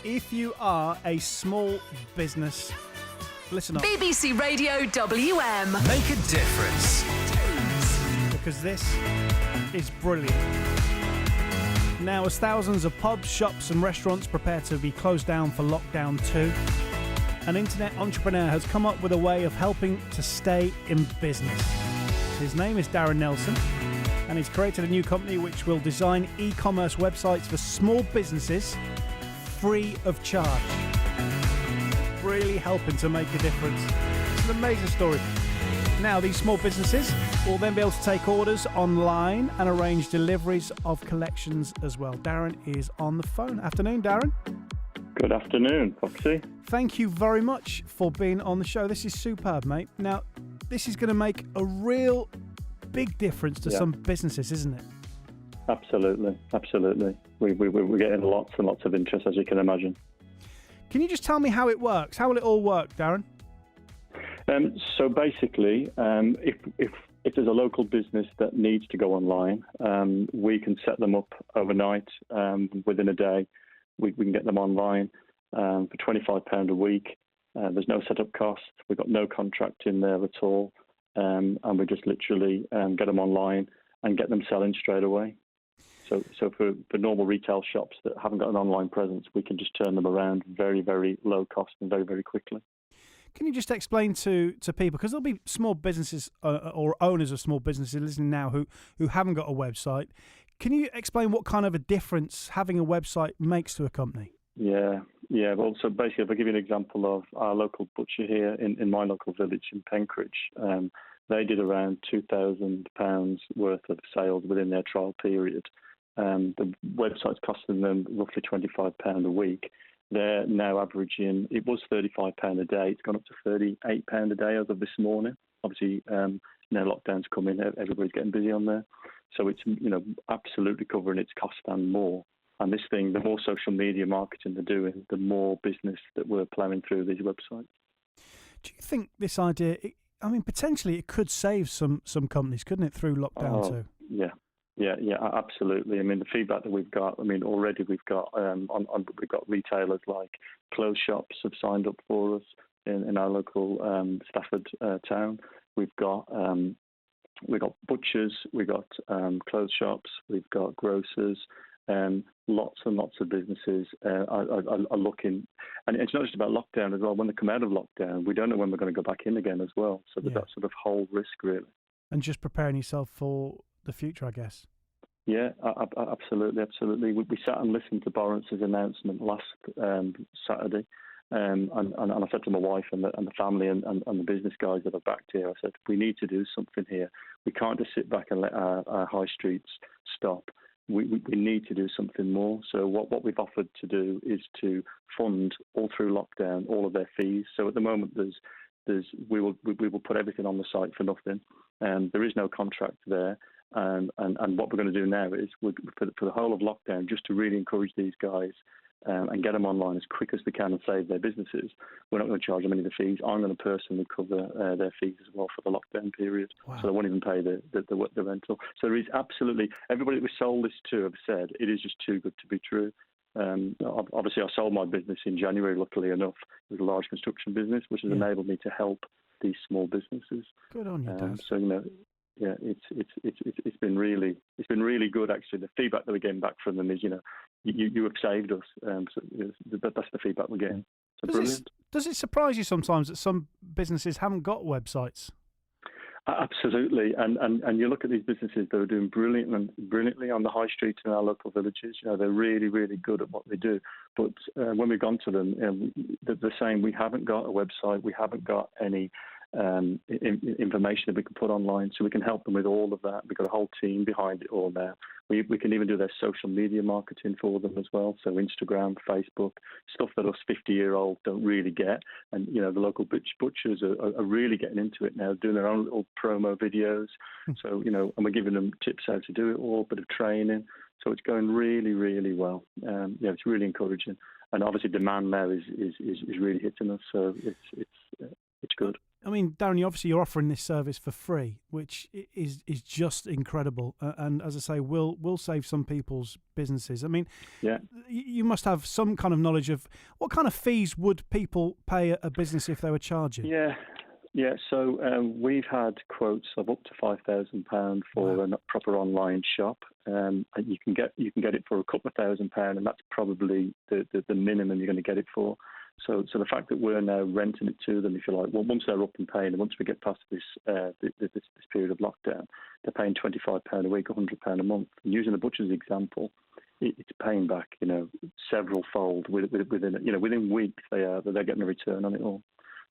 if you are a small business, listen up. BBC Radio WM. Make a difference. Because this is brilliant. Now, as thousands of pubs, shops and restaurants prepare to be closed down for lockdown 2, an internet entrepreneur has come up with a way of helping to stay in business. His name is Darren Nelson, and he's created a new company which will design e-commerce websites for small businesses free of charge. Really helping to make a difference. It's an amazing story. Now, these small businesses will then be able to take orders online and arrange deliveries of collections as well. Darren is on the phone. Afternoon, Darren. Good afternoon, Foxy. Thank you very much for being on the show. This is superb, mate. Now, this is going to make a real big difference to some businesses, isn't it? Absolutely. We're getting lots and lots of interest, as you can imagine. Can you just tell me how it works? How will it all work, Darren? So basically, if there's a local business that needs to go online, we can set them up overnight. Within a day, we can get them online for £25 a week. There's no setup cost. We've got no contract in there at all, and we just literally get them online and get them selling straight away. So for normal retail shops that haven't got an online presence, we can just turn them around very, very low cost and very, very quickly. Can you just explain to people, because there'll be small businesses or owners of small businesses listening now who haven't got a website. Can you explain what kind of a difference having a website makes to a company? Yeah. Well, so basically, if I give you an example of our local butcher here in my local village in Penkridge, they did around £2,000 worth of sales within their trial period. The website's costing them roughly £25 a week. They're now averaging, it was £35 a day. It's gone up to £38 a day as of this morning. Obviously, now lockdown's coming, everybody's getting busy on there. So it's, absolutely covering its cost and more. And this thing, the more social media marketing they're doing, the more business that we're ploughing through these websites. Do you think this idea, potentially it could save some companies, couldn't it, through lockdown too? Yeah, absolutely. The feedback that we've got, already we've got we've got retailers like clothes shops have signed up for us in our local Stafford town. We've got butchers, we've got clothes shops, we've got grocers. Lots and lots of businesses are looking, and it's not just about lockdown as well. When they come out of lockdown, we don't know when we're going to go back in again as well. So there's that sort of whole risk, really. And just preparing yourself for the future, I guess. Yeah, absolutely. We sat and listened to Borence's announcement last Saturday, and I said to my wife and the family and the business guys that are backed here, I said, we need to do something here. We can't just sit back and let our high streets stop. We need to do something more. So what we've offered to do is to fund all through lockdown all of their fees. So at the moment we will put everything on the site for nothing. There is no contract there. And what we're going to do now is for the whole of lockdown, just to really encourage these guys and get them online as quick as they can and save their businesses. We're not going to charge them any of the fees. I'm going to personally cover their fees as well for the lockdown period. Wow. So they won't even pay the rental. So there is absolutely, everybody that we sold this to have said it is just too good to be true. Obviously, I sold my business in January, luckily enough. It was a large construction business, which has enabled me to help these small businesses. Good on you, Dad. So, yeah, it's been really good actually. The feedback that we're getting back from them is, you have saved us. So that's the feedback we're getting. So brilliant. Does it surprise you sometimes that some businesses haven't got websites? Absolutely, and you look at these businesses that are doing brilliantly on the high streets in our local villages. They're really, really good at what they do. But when we've gone to them, they're saying we haven't got a website, we haven't got any information that we can put online, so we can help them with all of that. We've got a whole team behind it all now. We can even do their social media marketing for them as well, so Instagram, Facebook, stuff that us 50-year-olds don't really get. And the local butchers are really getting into it now, doing their own little promo videos. So and we're giving them tips how to do it all, a bit of training. So it's going really, really well. It's really encouraging, and obviously demand now is really hitting us. So it's good. I mean, Darren, you're offering this service for free, which is just incredible, and as I say, will save some people's businesses. I mean, Yeah. You must have some kind of knowledge of what kind of fees would people pay a business if they were charging. Yeah. So we've had quotes of up to £5,000 for a proper online shop. And you can get it for a couple of £1,000, and that's probably the minimum you're going to get it for. So the fact that we're now renting it to them, if you like, well, once they're up and paying, and once we get past this period of lockdown, they're paying £25 a week, £100 a month. And using the butcher's example, it's paying back, several fold within weeks. They're getting a return on it all.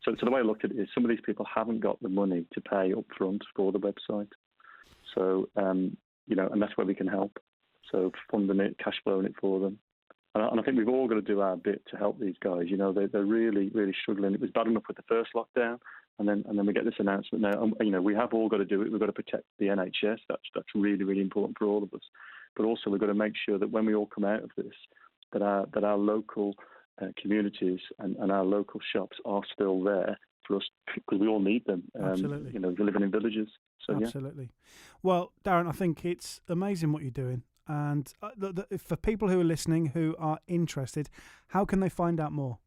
So the way I looked at it is, some of these people haven't got the money to pay up front for the website. So and that's where we can help. So funding it, cash flowing it for them. And I think we've all got to do our bit to help these guys. They're really, really struggling. It was bad enough with the first lockdown, and then we get this announcement now. And, we have all got to do it. We've got to protect the NHS. That's really, really important for all of us. But also we've got to make sure that when we all come out of this, that our local communities and our local shops are still there for us, because we all need them. Absolutely. We're living in villages. So, absolutely. Yeah. Well, Darren, I think it's amazing what you're doing. And for people who are listening who are interested, how can they find out more?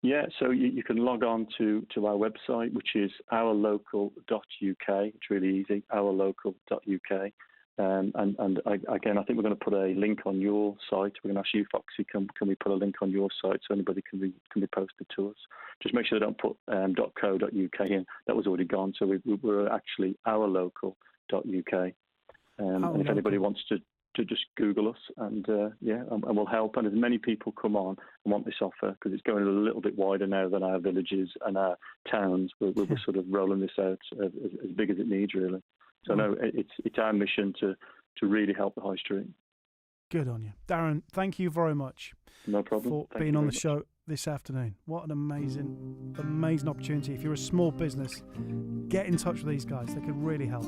Yeah, so you can log on to our website, which is OurLocal.uk. It's really easy, OurLocal.uk. And again, I think we're going to put a link on your site. We're going to ask you, Foxy, can we put a link on your site so anybody can be posted to us? Just make sure they don't put .co.uk in. That was already gone. So we're actually OurLocal.uk. And if anybody wants to just Google us, and we'll help. And as many people come on and want this offer, because it's going a little bit wider now than our villages and our towns, we're sort of rolling this out as big as it needs, really. So no, it's our mission to really help the high street. Good on you, Darren. Thank you very much. No problem. For being on the show this afternoon. What an amazing opportunity. If you're a small business, get in touch with these guys. They could really help.